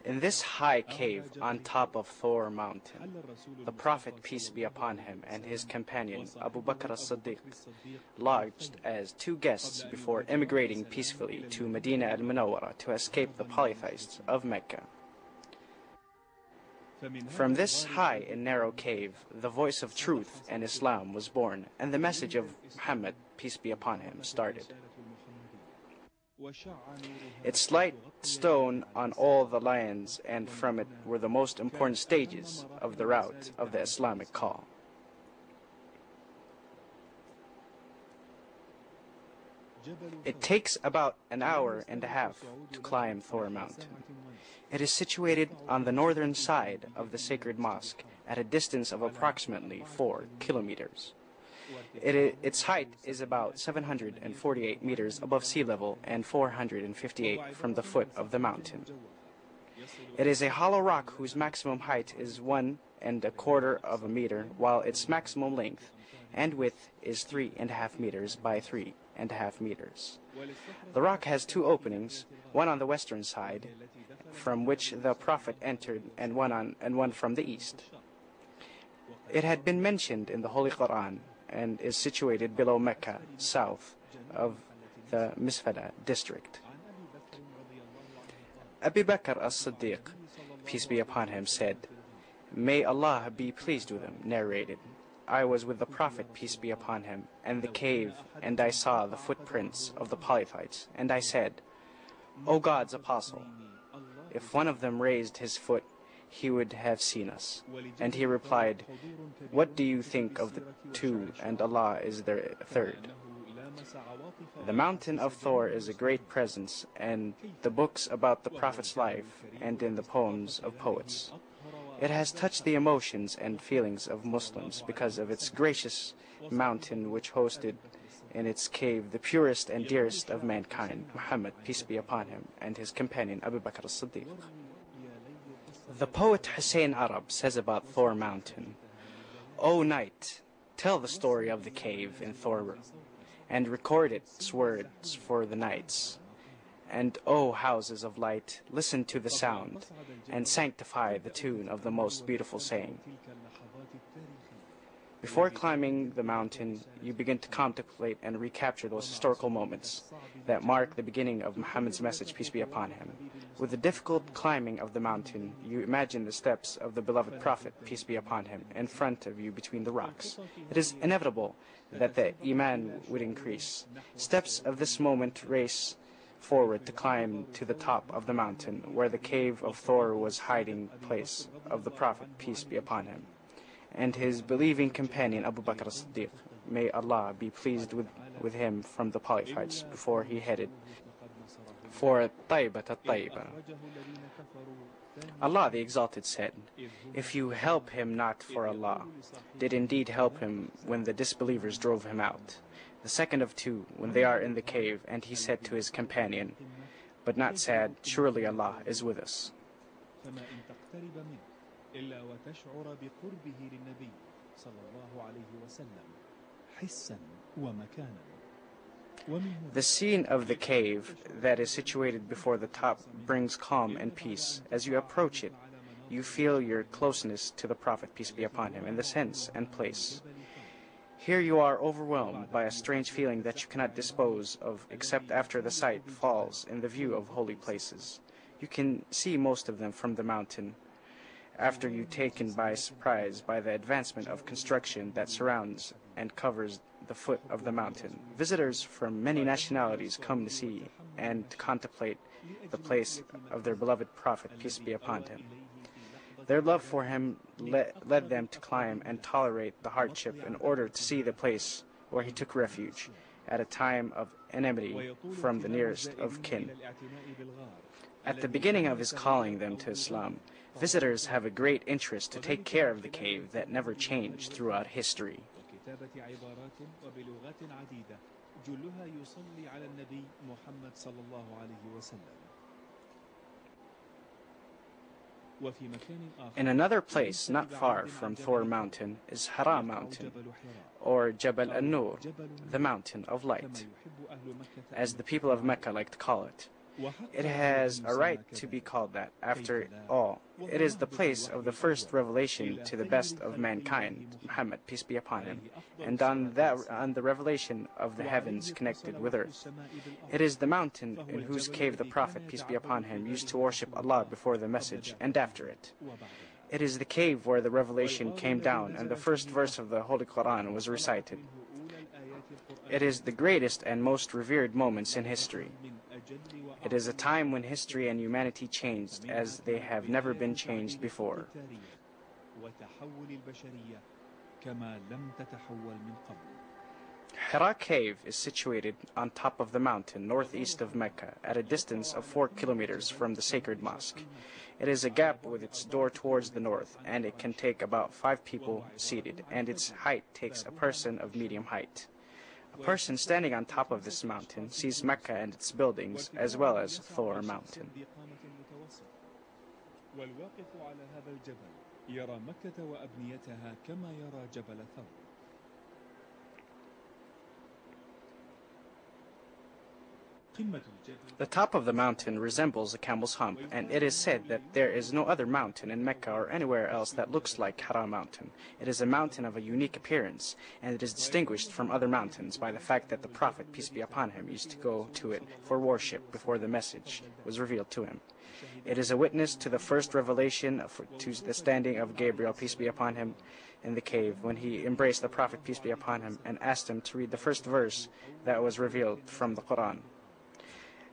In this high cave on top of Thor mountain, the Prophet, peace be upon him, and his companion Abu Bakr as-Siddiq lodged as two guests before emigrating peacefully to Medina al-Munawwara to escape the polytheists of Mecca. From this high and narrow cave, the voice of truth and Islam was born, and the message of Muhammad, peace be upon him, started. Its light shone on all the lands, and from it were the most important stages of the route of the Islamic call. It takes about an hour and a half to climb Thor mountain. It is situated on the northern side of the sacred mosque at a distance of approximately 4 kilometers. Its height is about 748 meters above sea level and 458 from the foot of the mountain. It is a hollow rock whose maximum height is 1¼ of a meter, while its maximum length and width is 3½ meters by 3½ meters. The rock has two openings, one on the western side, from which the Prophet entered, and one from the east. It had been mentioned in the Holy Quran and is situated below Mecca, south of the Misfada district. Abu Bakr as-Siddiq, peace be upon him, said, "May Allah be pleased with him," narrated, "I was with the Prophet, peace be upon him, and the cave, and I saw the footprints of the polytheists, and I said, O God's apostle, if one of them raised his foot, he would have seen us." And he replied, "What do you think of the two, and Allah is their third?" The mountain of Thor is a great presence in the books about the Prophet's life and in the poems of poets. It has touched the emotions and feelings of Muslims because of its gracious mountain, which hosted in its cave the purest and dearest of mankind, Muhammad, peace be upon him, and his companion Abu Bakr as-Siddiq. The poet Hussein Arab says about Thor mountain, "O night, tell the story of the cave in Thor, and record its words for the nights. And O houses of light, listen to the sound, and sanctify the tune of the most beautiful saying." Before climbing the mountain, you begin to contemplate and recapture those historical moments that mark the beginning of Muhammad's message, peace be upon him. With the difficult climbing of the mountain, you imagine the steps of the beloved Prophet, peace be upon him, in front of you between the rocks. It is inevitable that the Iman would increase. Steps of this moment race forward to climb to the top of the mountain, where the cave of Thor was hiding place of the Prophet, peace be upon him, and his believing companion Abu Bakr as-Siddiq, may Allah be pleased with him, from the polytheists, before he headed for Taybat al-Tayba. Allah the Exalted said, "If you help him not for Allah, did indeed help him when the disbelievers drove him out. The second of two, when they are in the cave, and he said to his companion, but not sad, surely Allah is with us." The scene of the cave that is situated before the top brings calm and peace. As you approach it, you feel your closeness to the Prophet, peace be upon him, in the sense and place. Here you are overwhelmed by a strange feeling that you cannot dispose of except after the sight falls in the view of holy places. You can see most of them from the mountain, after you taken by surprise by the advancement of construction that surrounds and covers the foot of the mountain. Visitors from many nationalities come to see and to contemplate the place of their beloved Prophet, peace be upon him. Their love for him led them to climb and tolerate the hardship in order to see the place where he took refuge at a time of enmity from the nearest of kin. At the beginning of his calling them to Islam, visitors have a great interest to take care of the cave that never changed throughout history. In another place not far from Thor mountain is Hira mountain, or Jabal an-Nur, the mountain of light, as the people of Mecca like to call it. It has a right to be called that. After all, it is the place of the first revelation to the best of mankind, Muhammad, peace be upon him, and on the revelation of the heavens connected with earth. It is the mountain in whose cave the Prophet, peace be upon him, used to worship Allah before the message and after it. It is the cave where the revelation came down and the first verse of the Holy Quran was recited. It is the greatest and most revered moments in history. It is a time when history and humanity changed as they have never been changed before. Hira Cave is situated on top of the mountain northeast of Mecca at a distance of 4 kilometers from the sacred mosque. It is a gap with its door towards the north, and it can take about 5 people seated, and its height takes a person of medium height. A person standing on top of this mountain sees Mecca and its buildings, as well as Thor Mountain. The top of the mountain resembles a camel's hump, and it is said that there is no other mountain in Mecca or anywhere else that looks like Hira Mountain. It is a mountain of a unique appearance, and it is distinguished from other mountains by the fact that the Prophet, peace be upon him, used to go to it for worship before the message was revealed to him. It is a witness to the first revelation to the standing of Gabriel, peace be upon him, in the cave when he embraced the Prophet, peace be upon him, and asked him to read the first verse that was revealed from the Quran.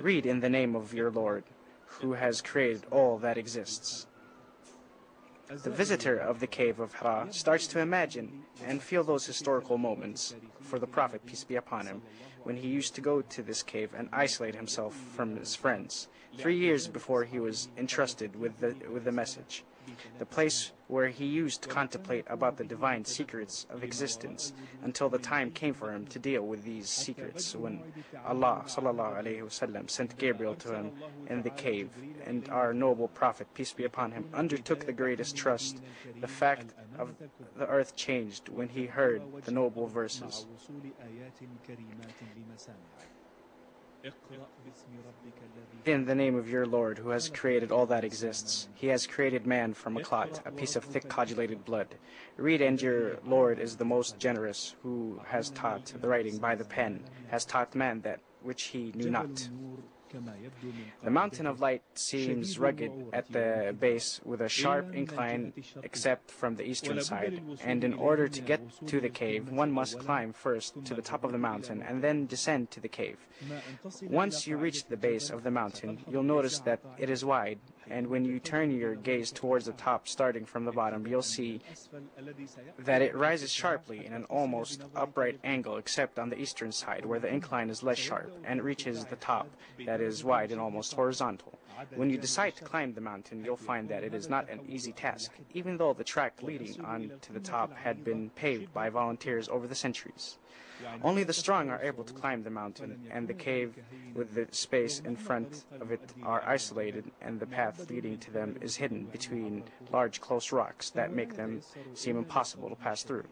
Read in the name of your Lord, who has created all that exists. The visitor of the cave of Hira starts to imagine and feel those historical moments for the Prophet, peace be upon him, when he used to go to this cave and isolate himself from his friends, 3 years before he was entrusted with the message. The place where he used to contemplate about the divine secrets of existence until the time came for him to deal with these secrets when Allah sallallahu alaihi wasallam sent Gabriel to him in the cave, and our noble Prophet, peace be upon him, undertook the greatest trust. The fact of the earth changed when he heard the noble verses. In the name of your Lord, who has created all that exists. He has created man from a clot, a piece of thick coagulated blood. Read, and your Lord is the most generous, who has taught the writing by the pen, has taught man that which he knew not. The mountain of light seems rugged at the base with a sharp incline except from the eastern side, and in order to get to the cave, one must climb first to the top of the mountain and then descend to the cave. Once you reach the base of the mountain, you'll notice that it is wide, and when you turn your gaze towards the top starting from the bottom, you'll see that it rises sharply in an almost upright angle except on the eastern side where the incline is less sharp and reaches the top that is wide and almost horizontal. When you decide to climb the mountain, you'll find that it is not an easy task, even though the track leading on to the top had been paved by volunteers over the centuries. Only the strong are able to climb the mountain, and the cave with the space in front of it are isolated, and the path leading to them is hidden between large close rocks that make them seem impossible to pass through.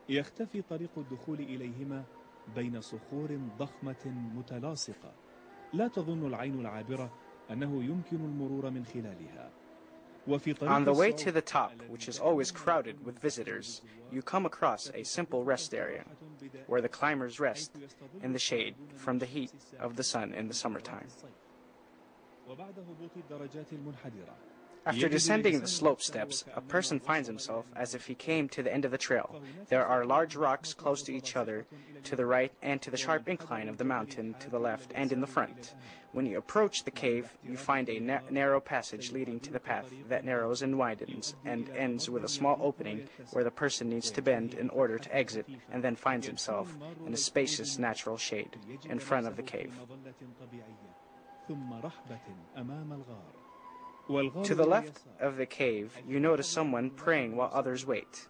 يختفي طريق الدخول إليهما بين صخور ضخمة متلاصقة لا تظن العين العابرة أنه يمكن المرور من خلالها. On the way to the top, which is always crowded with visitors, you come across a simple rest area where the climbers rest in the shade from the heat of the sun in the summertime. After descending the slope steps, a person finds himself as if he came to the end of the trail. There are large rocks close to each other to the right and to the sharp incline of the mountain to the left and in the front. When you approach the cave, you find a narrow passage leading to the path that narrows and widens and ends with a small opening where the person needs to bend in order to exit, and then finds himself in a spacious natural shade in front of the cave. To the left of the cave, you notice someone praying while others wait.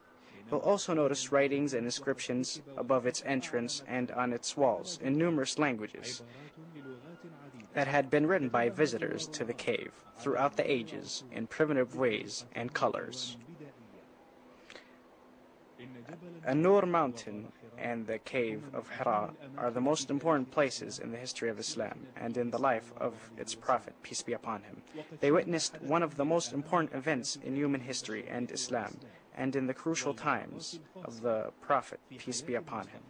You'll also notice writings and inscriptions above its entrance and on its walls in numerous languages that had been written by visitors to the cave throughout the ages in primitive ways and colors. An-Nur mountain and the cave of Hira are the most important places in the history of Islam and in the life of its Prophet, peace be upon him. They witnessed one of the most important events in human history and Islam, and in the crucial times of the Prophet, peace be upon him.